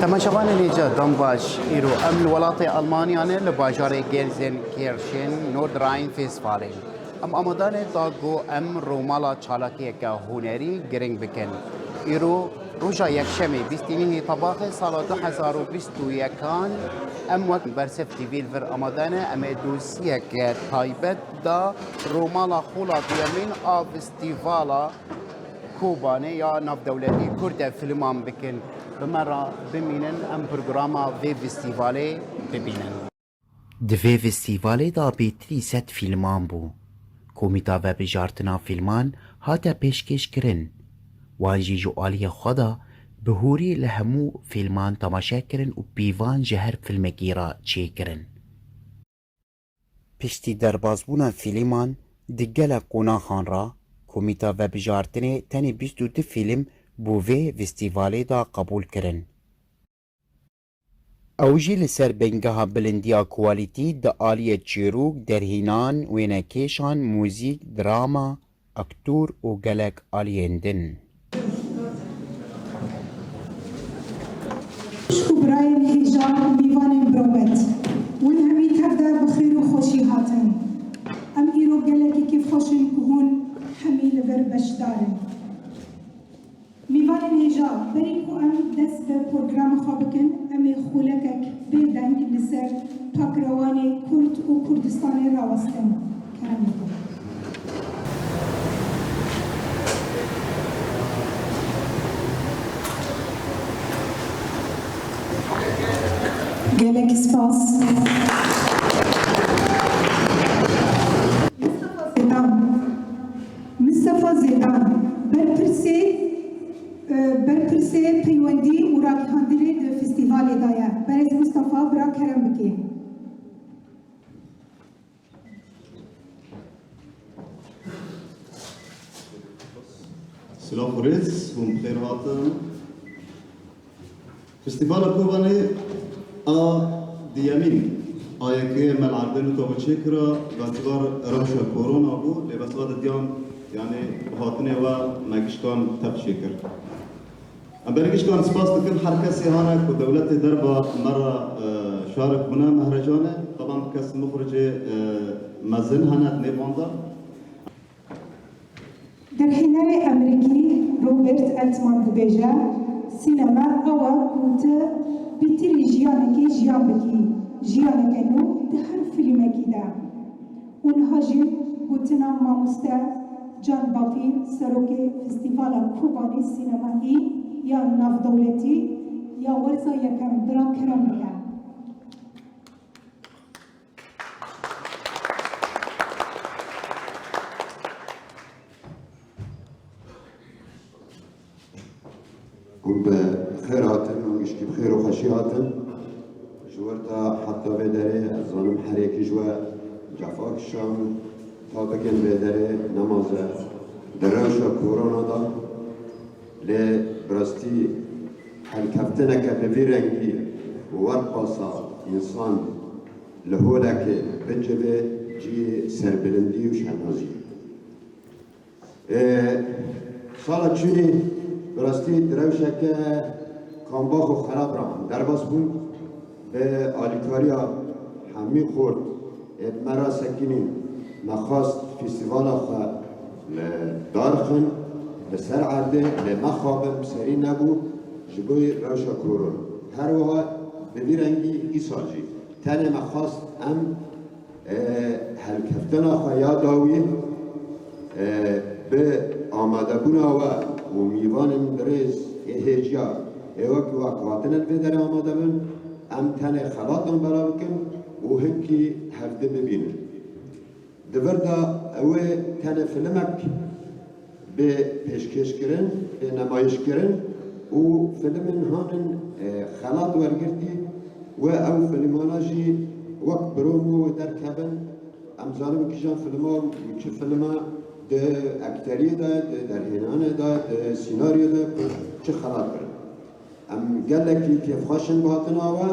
تماشاوان نیجا دنباش ایرو ام الولاط آلمانیانه لباجار گلزن کیرشن نورد راین فیسفالین آمادان داغو رومالا چالاکی که هنری گرنگ بکن ایرو روزا یکشنبه 29 طباخ سال 2021 وقت برسف تیویل ور آمادان دوسیه که تایبت دا رومالا خولا دیامین آف فستیوالا کوبانه یا ناف دولتی کرد فیلمان بکن بمرا ببینن ام برنامه وی فستیواله ببینن. دوی فستیواله دا بیتری ست فیلمان بو. کمیتا و بجارتنا فیلمان هاتا پیشکش کرن. وانجی جو آلی خدا بهوری لهمو فیلمان تماشا کرن و بیوان جهر فیلمکی را چی کرن. پشتی دربازبونا فیلمان دگل قناخان را کمیتا و بجارتنه تنی 22 فیلم بووی فستیوالی دا قبول کرن. اوجی لسر بنگاه بلندیا کوالیتی دا آلی چیروک درهینان وینکیشان موزیک دراما اکتور و گلک آلیندن. شکو برای الهجار میوان برومت ون همی تبدا بخیر و خوشی هاتن ام ایرو گلکی کف خوشی کهون همی لبر بشدارن میوان الهجار بری کو ام دست به پروگرام خوابکن امی خولکک بدنگ لسر پاکروانی کرد و کردستان راوستن کرم بکن گلک سپاس مصطفى زیدان برپرسه پیوندی و راکهاندلی ده فستیوالی دایه برز مصطفى برا کرم بکی سلام خوريز وبخير هاتم فستيفال كوباني ديامين آيكي ملعبين وتوبتشيكرا باعتبار روشة كورونا بو لبسواد ديام يعني هاتني وماكشكان تبشيكر أمبريكشكان سباس تكن حركة سيهانك ودولة دربا مرة شارك بنا مهرجانة طبعا كاس مخرج مزن هنات نيفاندا در هنر امریکی روبرت التمان دبیجه سینما اوا کوت بیتری جیانکی جیان بکی جیانکی نو ده هر فیلمکی دا اونها جی گوتنا ماموسته جان بافی سروک فستیوال کوبانی سینمایی یا ناف دولتی یا ورزا یکم برا کرم بکن كون بخير هاتن ويشكي بخير وخشي هاتن جورتا حتى بدري الظلم حريكي جوا جفاك الشام طابقا بدري نمازة دراجة كورونا دا لبرستي حلكفتنك بفيرنكي وورقصا إنسان لهولك بجبه جي سربلندي وشهنازي صالة شوني براستی دروشه که کامباخ و خراب را درباز بود به آلیکاریا همی خورد مرا سکینین نخواست فستیوال خواه دارخن بسر عرده لمخابم سری نبود جبوی روشا کورون هر وها به رنگی ایساجی تن مخواست ام هلکفتن خواه یاداوی به آماده بونا و میوان درز هجیا ایوک و قاتل الفدر آماده بن ام تن خلاطن برا بکن و هنکی هفته ببینن دوردا اوه تن فیلمک به پیشکش کرن به نمایش کرن و فیلمن هانن خلاط ورگردی و او فیلماناجی وقت برومو در کبن ام زانم کجان فیلما و چه فیلما ده اکتری ده در هنانه ده سیناریو ده چه خلاط برن ام گلکی کیف خاشن باتن آوا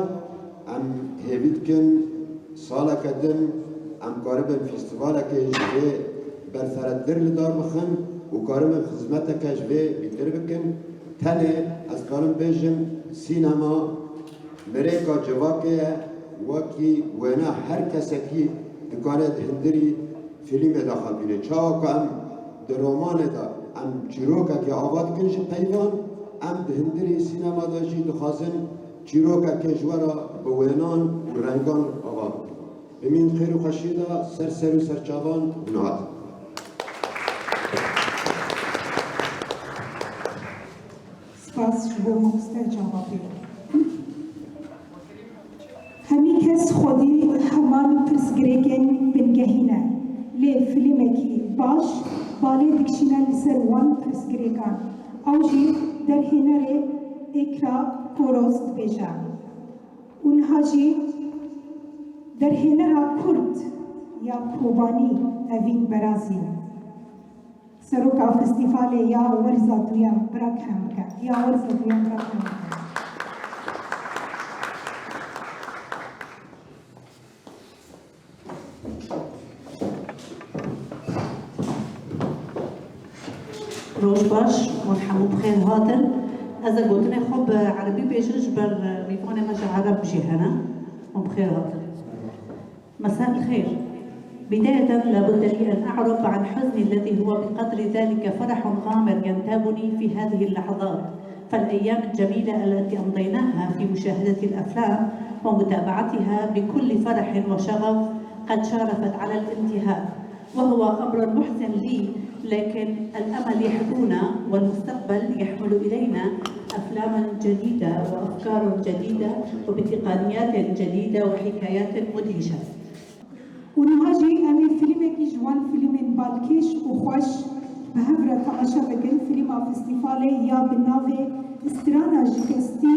ام هیوید کن سالا کدن ام قاربن فستیوالا که جوه برفرد در لدار بخن و قاربن خدمت که جوه بیتر بکن تنه از قارن بيجن سينما مريكا جواكيه وكي ونا هر كسكي دكانت هندري فيلم داخل بينه چاوك ام درومان دا ام چیروکا که آباد کنش پیوان ام هندري سينما داشي دخازن چیروکا که جوارا بوینان و رنگان آباد بمين خير و خشيدا سر و سرچاوان نهاد سپاس بۆ مامۆستا جانباپێ هەمی کەس خۆدی هەمان پرسگرێکێن بنگەهینە لێ فیلمێکی باش بالێ دکشینە لەسەر وان پرسگرێکان ئەو ژی دەرهێنەرێ ئێکرا پۆرۆز دبێژە اونها ژی دەرهێنەرا کورد یا کۆبانی ئەڤین بەرازین سەرۆکا فستیڤالێ یا وەرزە دویان براکەم بکە یا وەرزە دویان براکەم بکە روز باش مرحبا بخير هاتن إذا قلت لي خب عربي بيجوج بر ريفوني مجا عرب جهنا وبخير هاتن مساء الخير بداية لابد لي أن أعرف عن حزني الذي هو بقدر ذلك فرح غامر ينتابني في هذه اللحظات فالأيام الجميلة التي أمضيناها في مشاهدة الأفلام ومتابعتها بكل فرح وشغف قد شارفت على الانتهاء وهو أمر محزن لي لكن الأمل يحبونا والمستقبل يحمل إلينا أفلاما جديدة وأفكار جديدة وبتقنيات جديدة وحكايات مدهشة. ونهاجي أمي فيلمێکی جوان فیلمên بالکێش û xweş bi hev re temaşa bikin fîlma festîvalê ya bi navê Strana Jikestî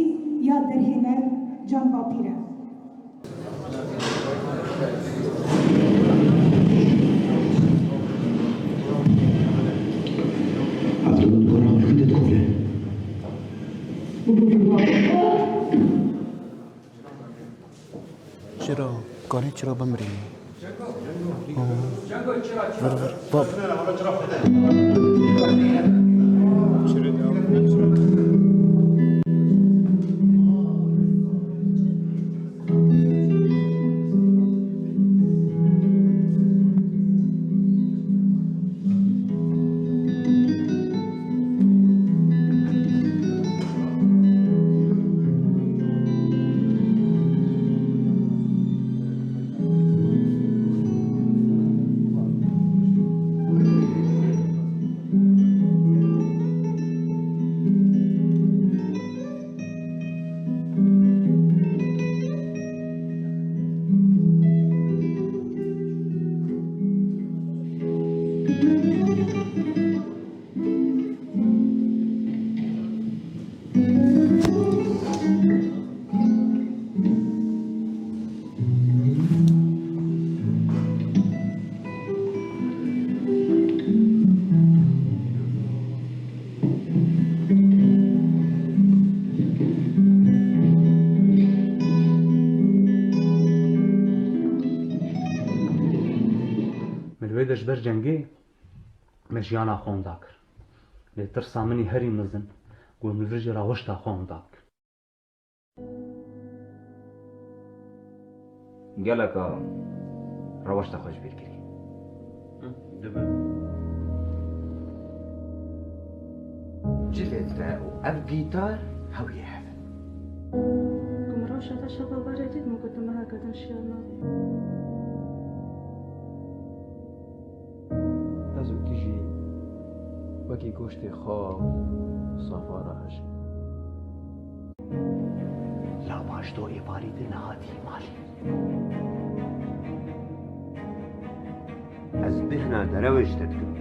ya derhêner Can Bapîr e. چرا؟ کاری چرا بمری؟ باب ملوی دجبر جنگی مجیانا خون داکر لیتر سامنی هری مزن گو ملوی راوشتا خون داکر گلکا راوشتا خوش بیر کری جلد و اف گیتار هوی حفل كم روشة تشغل جديد مقدمها قدم شيرنا از او تیجی وکی گوشت خواب صفاره هشت لا باش تو ایواری دی نهاتی مالی از بهنا دروش تدكم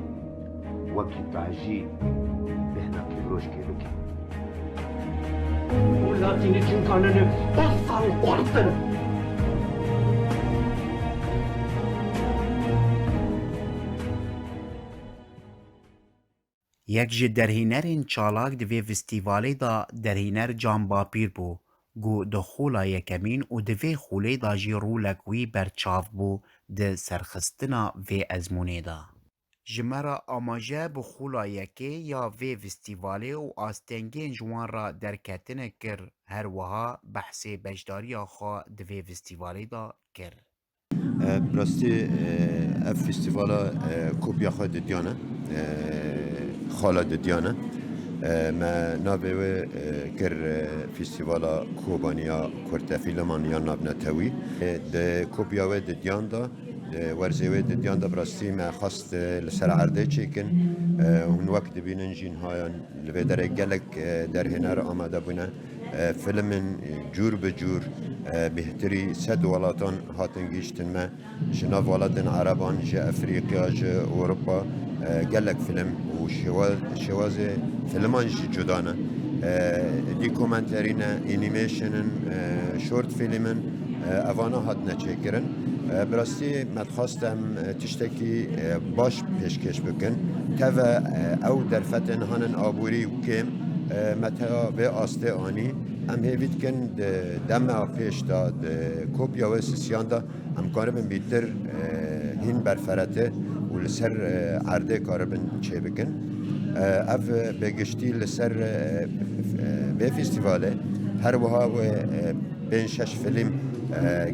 وكي تعجي بهنا كبروش كيبكي ولاتي نجم كانني بصر وقرطن یک ji derhînerên çalak di vê festîvalê da derhîner Can Bapîr bû got di xola yekemîn û di vê xulê da jî rolek wî berçav bû di serxistina vê ezmûnê da. جمرا آماجه بخولا یکی یا وی فستیوالی و آستنگین جوان را درکتنه کر هر وها بحث بجداری آخوا دوی فستیوالی دا کر. براستی اف فستیوالا کوپیا خود دیانه خالا دیانه ما نابه کر فستیوالا کوبانیا کرد فیلمانیا نابنا تاوی ده کوپیا و دیان دا ورزه دیان دا براستی ما خواست لسر عرضه چیکن اون وقت بینن جین هایان لبدر گلک در هنر آماده بونه فیلم جور به جور بهتری صد ولاتان هاتن گیشتن ما جناف ولاتن عربان جا افریقیا جا اوروبا گلک فیلم و شواز فیلمان جدانه دیکومنترین انیمیشنن شورت فیلمن اوانا هاتنه چیکرن براستی متخواستم تشتکی باش پیشکش بکن توا او در فتن هانن آبوری و کم متا به آسته آنی ام هیوید کن دم پیش داد کوپیا و سیسیان دا ام کاربن بیتر هین برفرته و لسر عرده کاربن چه بکن اف بگشتی لسر به فستیواله هر وها و بین شش فیلم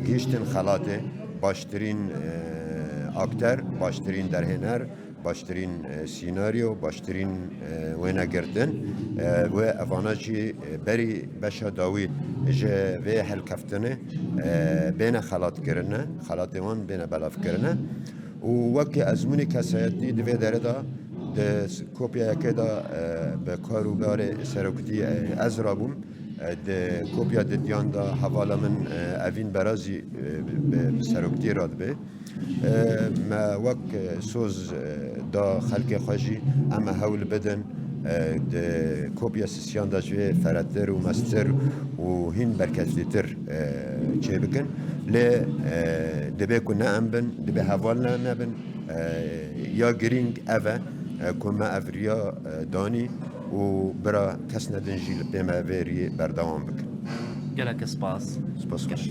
گیشتن خلاته باشترین اکتر باشترین در هنر باشترین سیناریو باشترین وینگردن و افاناجی بری بشا داوی جه و هل کفتنه بین خلات کرنه خلاتوان بین بلاف کرنه و وقتی ازمونی کسایتی دوی داره دا ده کوپیا که دا به کاروبار سرکتی از رابوم ده کوپیا دیان دا حوالا من اوین برازی به سرکتی راد به ما وقت سوز دا خلق خواجی اما هول بدن ده کوپیا سیسیان دا جوی فراتر و مستر و هین برکتلیتر چه بکن لی دبه کنه ام بن دبه حوال نبن یا گرینگ اوه کما افریا دانی و برا کس ندنجی لبما ویری بردوام بکن گلک سپاس خوش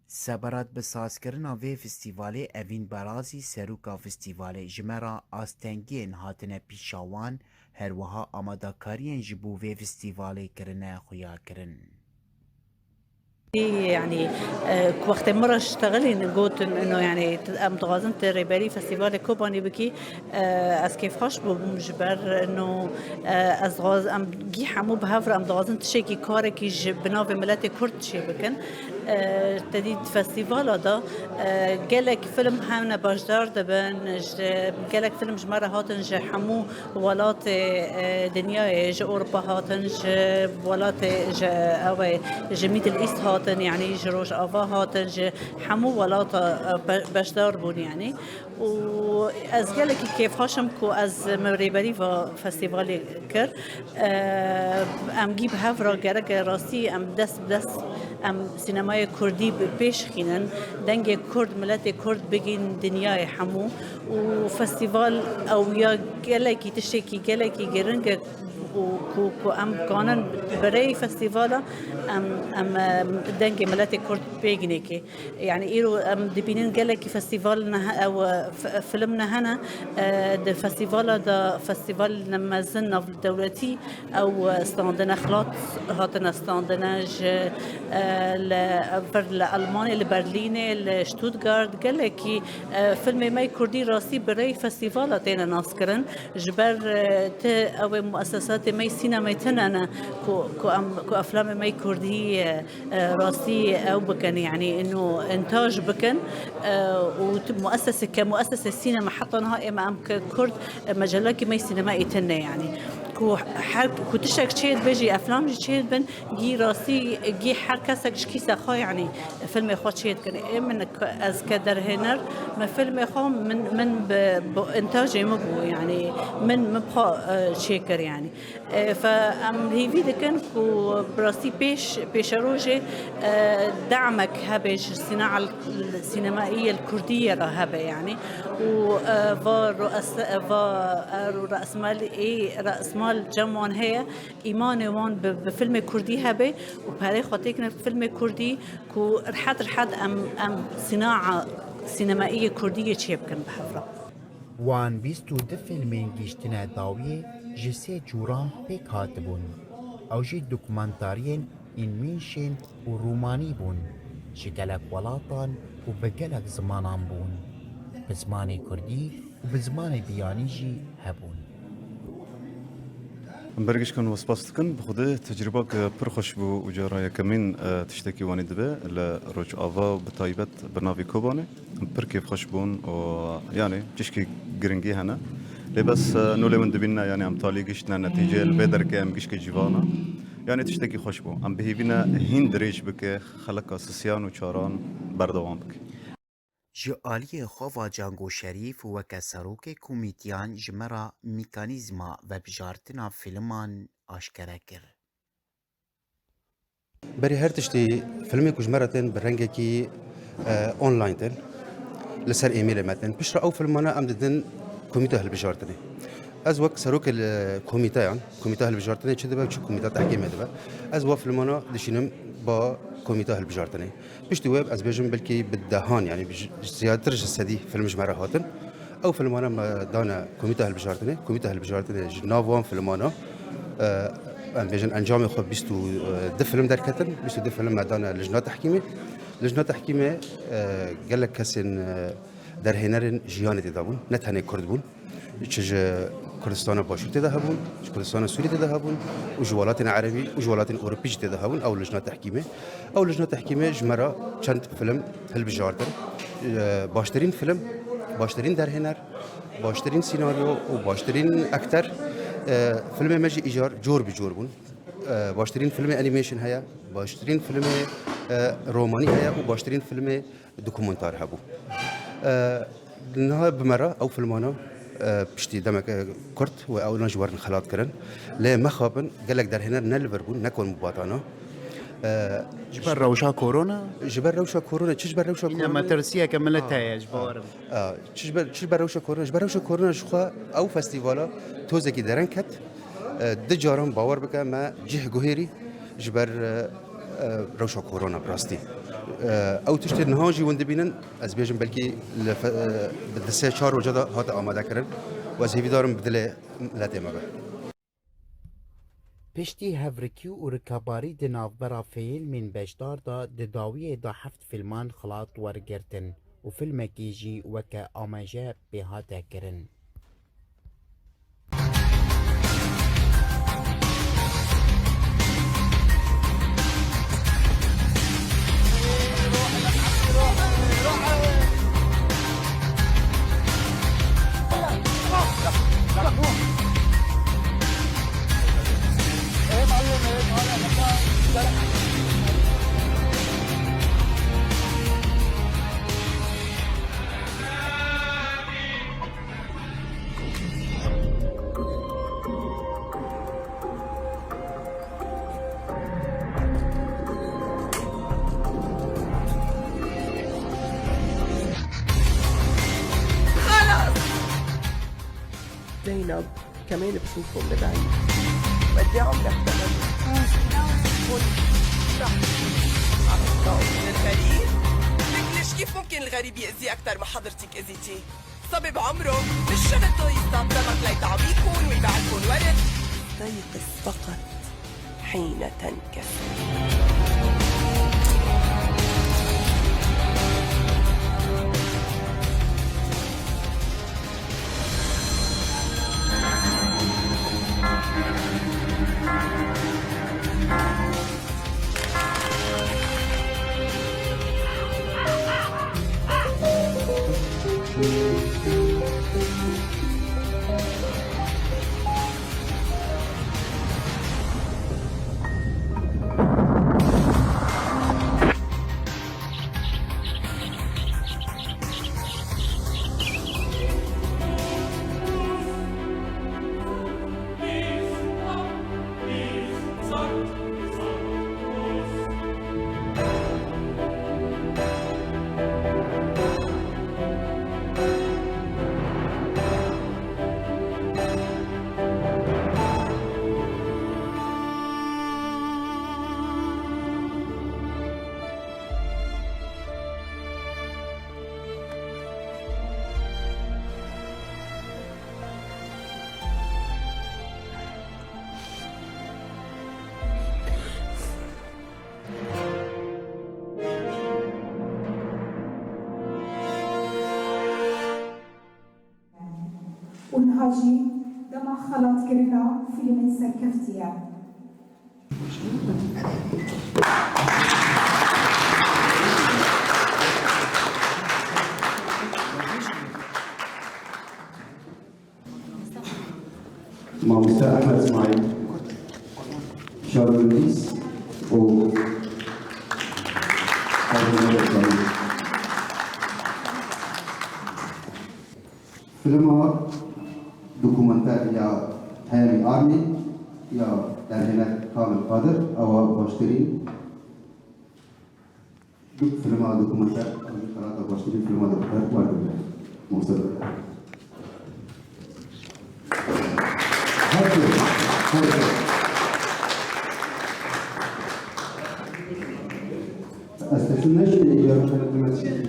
سبرات بسازکرنا وی فستیوالی اوین برازی سروکا فستیوالی جمرا آستنگین هاتنه پیشاوان هر وها آماداکارین جبو وی فستیوالی کرنه خویا کرن. يعني وقت مرة اشتغلي قلت انه يعني متغازن تريبالي فستيفال كوباني بكي از كيف خاش بمجبر انه از غاز ام جي حمو بهفر ام دغازن تشيكي كاركي بناف ملاتي كرد شي بكن تديد فستيفال هذا جالك فيلم همنا باجدار دبن جالك فيلم جمرة هاتن ج حمو ولات دنيا ج اوروبا هاتن ج ولات ج او جميد الايست هاتن يعني جروج افا هاتن ج حمو ولات باجدار بون يعني وأز جالك كيف هاشم كو أز مريبالي فستيفالي كر أم جيب هفرا جالك راسي أم دس أم سينماي كردي بيش خينن دنجي كرد ملاتي كرد بجين دنياي حمو وفستيفال أو يا جالك تشتكي جالك جرنج كو ام كانن بري فستيفالا ام دنجي ملاتي كورت بيجنيكي يعني ايرو ام دبينين جالك فستيفال او فيلمنا هنا ده فستيفالا ده فستيفال لما زلنا في دولتي او استاندنا خلاط هاتنا استاندنا لألمانيا لبرلين لشتوتغارت جالك فيلم ماي كردي راسي بري فستيفالا تينا ناسكرن جبر او مؤسسات ماي سينما تنانا كو افلام ماي كردي راسي او بكن يعني انه انتاج بكن ومؤسسه كمؤسسه سينما حتى نهائي ما ام كرد مجلات ماي سينما تنا يعني كو تشك شيء بيجي افلام شيء بن جي راسي جي حركسك كيسا خا يعني فيلم خو شيء كان من از كدر هنر ما فيلم خو من بانتاج مبو يعني من مبقى شيكر يعني فام هي فيديو كان كو براسي بيش روجي دعمك هبش الصناعه السينمائيه الكرديه رهبه يعني و رأس مال رأس مال جمعان هي إيمان وان بفيلم كردي هبه وبهذه خاطرنا فيلم كردي كو رحد أم صناعة سينمائية كردية شيء كان بحفرة. وان بیستو ده فیلمین گیشتنه داویه جسه جوران پیک هاتبون او جی دوکمانتارین این مینشین و رومانی بون شگلک ولاتان و بگلک زمانان بون بزمان کردی و بزمان بیانی جی هبون برگش کن و سپاس کن بخوده تجربه که پر خوش بو و جارای کمین تشتکی وانی دبه لروج آوا و بتایبت برناوی کوبانه پر کیف خوش بون و یعنی چشکی گرنگی هنه لبس نوله من دبینا یعنی ام تالی گشتنا نتیجه البدر که ام گشک جیوانا یعنی تشتکی خوش بو ام بهیبینا هند ریش بکه خلق سسیان و چاران بردوام بکه جعالی خواه جانگو شریف و کسروک کومیتیان جمرا میکانیزما و بجارتنا فیلمان آشکره کر. بري هرتشتي فيلمي كوجمرتن برنجكي اونلاين تن لسر ايميل متن بشرا او فيلمانا امددن كوميتا هالبجارتني از وقت سروك الكوميتا يعني كوميتا هالبجارتني تشدبا تشو كوميتا تحكيم دبا از وقت فيلمانا دشينم با كوميتا هالبجارتني بشتي ويب از بيجم بلكي بالدهان يعني زيادة جسدي فيلم جمرة هاتن او فيلمانا ما دانا كوميتا هالبجارتني جنافوان فيلمانا ام بيجن انجام خو بيستو ده فيلم دركتن بيستو ده فيلم مدانا لجنة تحكيمي قال لك كسن در هنرن جيانة تدابون نتهني كرد بون چج كردستان باشور تدهبون كردستان سوري تدهبون وجوالاتنا عربي وجوالاتنا اوروبي تدهبون او لجنة تحكيمي جمرة چند فيلم هالبجاردن باشترين در هنر باشترين سيناريو وباشترين اكتر فيلم ماجي ايجار جور بجور بون باشترين فيلم انيميشن هيا باشترين فيلم روماني هيا وباشترين فيلم دوكومنتار هبو نها بمرة او فيلمانا بشتي دمك كرت او نجوار الخلاط كرن لا مخابن قال لك در هنا نلفربون نكون مباطانا جبر روشا كورونا تشجبر روشا كورونا ما ترسيها كملتها يا جبار تشجبر روشا كورونا شخوا او فستيفالا توزكي درنكت دجارم باور بك ما جه جوهري جبر روشا كورونا براستي او تشتري نهاجي وند بينن از بيجم بلكي بدسه 4 وجدا هات آماده كرن واز هيفي دارم بدله لا تيما پشتی هفرکی و رکاباری دناف برا فیلم من بشدار دا داویه دا 7 فیلمان خلاط ورگرتن و فیلم کیجی وکا آماجه بهاته کرن. زينب كمان بشوفهم لبعيد بدي عمرك تمام الغريب لك ليش كيف ممكن الغريب يأذي أكثر ما حضرتك أذيتي؟ صبي بعمره مش شغلته يستعطمك ليتعبيكم ويبيعلكم ورد استيقظ فقط حين تنكسر. آجي دما خلاط كرنا فيلم سركفتيا ماموستا احمد اسماعيل شارلوتيس و فيلم دوكومنتار يا هاري ارمي يا درهنة كامل قادر او باشترين فيلم دوكومنتار ثلاثة باشترين فيلم دوكومنتار واردو موصل استفدناش الإجابة كانت تمثل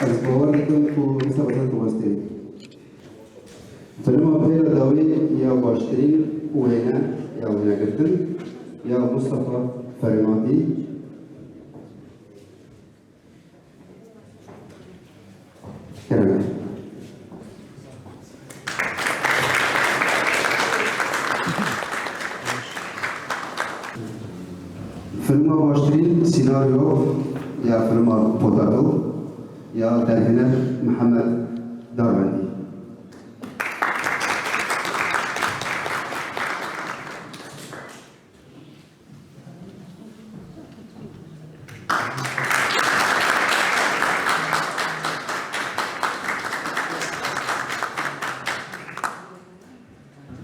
الصور لكم في مسابقات وباشتري فلما بخير داوي يا باشترين وهنا يا وهنا قرتن يا مصطفى فريماتي كرمال فيلم باشترين سيناريو يا فيلم بوتاتو يا درهنة محمد داربندي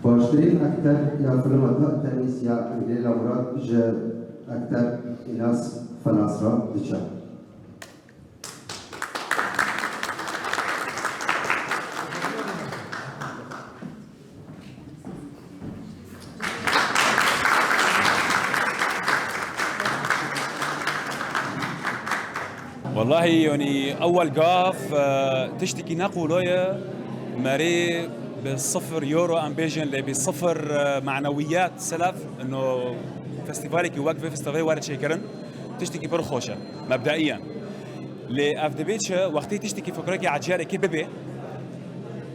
باشترين أكثر يا فيلم تأنيس يا ليلى مراد جا أكثر إناس فناصرة دشا والله يعني أول قاف تشتكي نقولويا ماري بالصفر يورو امبيجن اللي بالصفر معنويات سلف انه فستيفالك يوقف فستيفال وارد شيكرن تشتكي برخوشه مبدئيا لاف دي بيتش وقتي تشتكي فكرك عجاري كي بيبي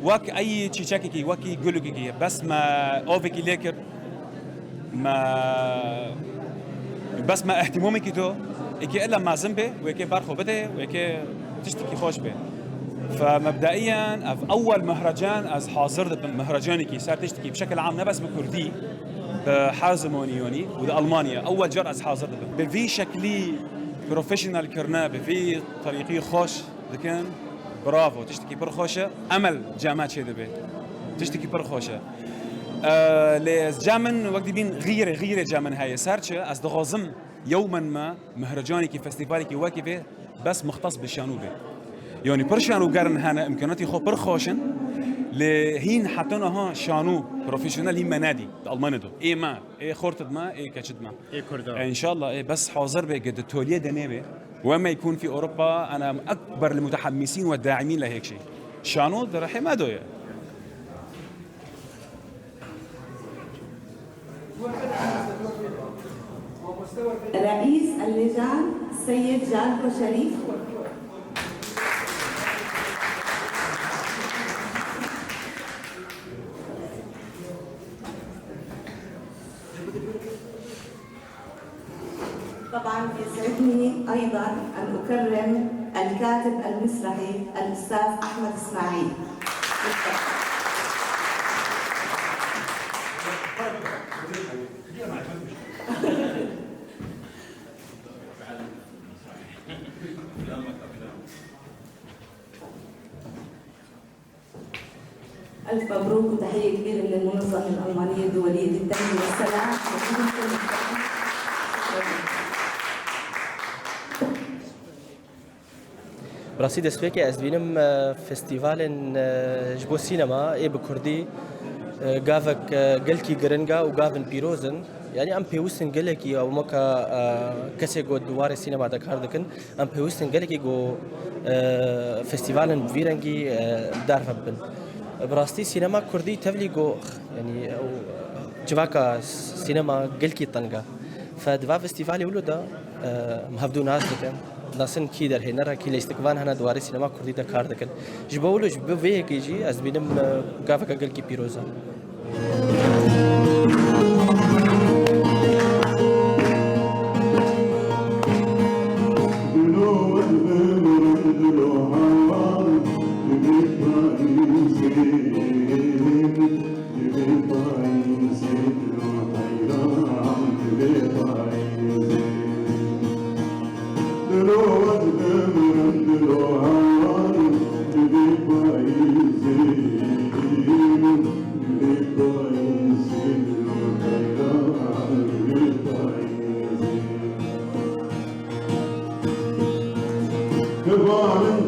وك اي تشيكي وكي يقولك بس ما اوفيكي ليكر ما بس ما اهتمامك تو اكي الا ما زنبه وكي برخو بده وكي تشتكي خوش به فمبدئيا في اول مهرجان از حاضر مهرجاني كي صار تشتكي بشكل عام نبس بكردي بحازمونيوني وده المانيا اول جر از حاضر بفي شكلي بروفيشنال كرنا بفي طريقي خوش لكن برافو تشتكي برخوشه امل جامعه شي دبي تشتكي برخوشه لز جامن وقت بين غير جامن هاي سارتشه از دغازم يوما ما مهرجاني كي فستيفالي كي واقفه بس مختص بالشانوبه يعني برشانو قرن هنا امكانياتي خو برخوشن لهين حطونا ها شانو بروفيشنال هين منادي الالماني دو اي ما اي خورتد ما اي كاتشد ما اي كردا ان شاء الله بس حاضر بقد التوليه دنيبه وما يكون في اوروبا انا اكبر المتحمسين والداعمين لهيك شيء شانو درحي ما دويه رئيس اللجان السيد جالكو شريف طبعا يسعدني ايضا ان اكرم الكاتب المسرحي الاستاذ احمد اسماعيل. ألف مبروك وتحية كبيرة من المنظمة الألمانية الدولية للتنمية والسلام. براسي دەستپێکی ئەس بینم فستیڤالێن ji بۆ سینەما ئێ بە کوردی گاڤک گەلکی گرنگە و گاڤن پیرۆزن یعنی ئەم پێویستن گەلێکی ئەومەکە کەسێک گۆ دووارێ سینەما دەکار دەکەن ئەم پێویستن گەلێکی گۆ فستیڤالن ڤیرەنگی دارە بن بڕاستی سینەما کوردی تەڤلی گۆ ینی جواکە سینەما گەلکی تەنگە فدفاع فستیوالی ولودا مهبدو ناس دکن ناسن کی در هنر کی لیستکوان هنا دواری سینما کردی دا کار دکن جبولو جب وی کیجی از بینم گافا گل کی پیروزا Kurban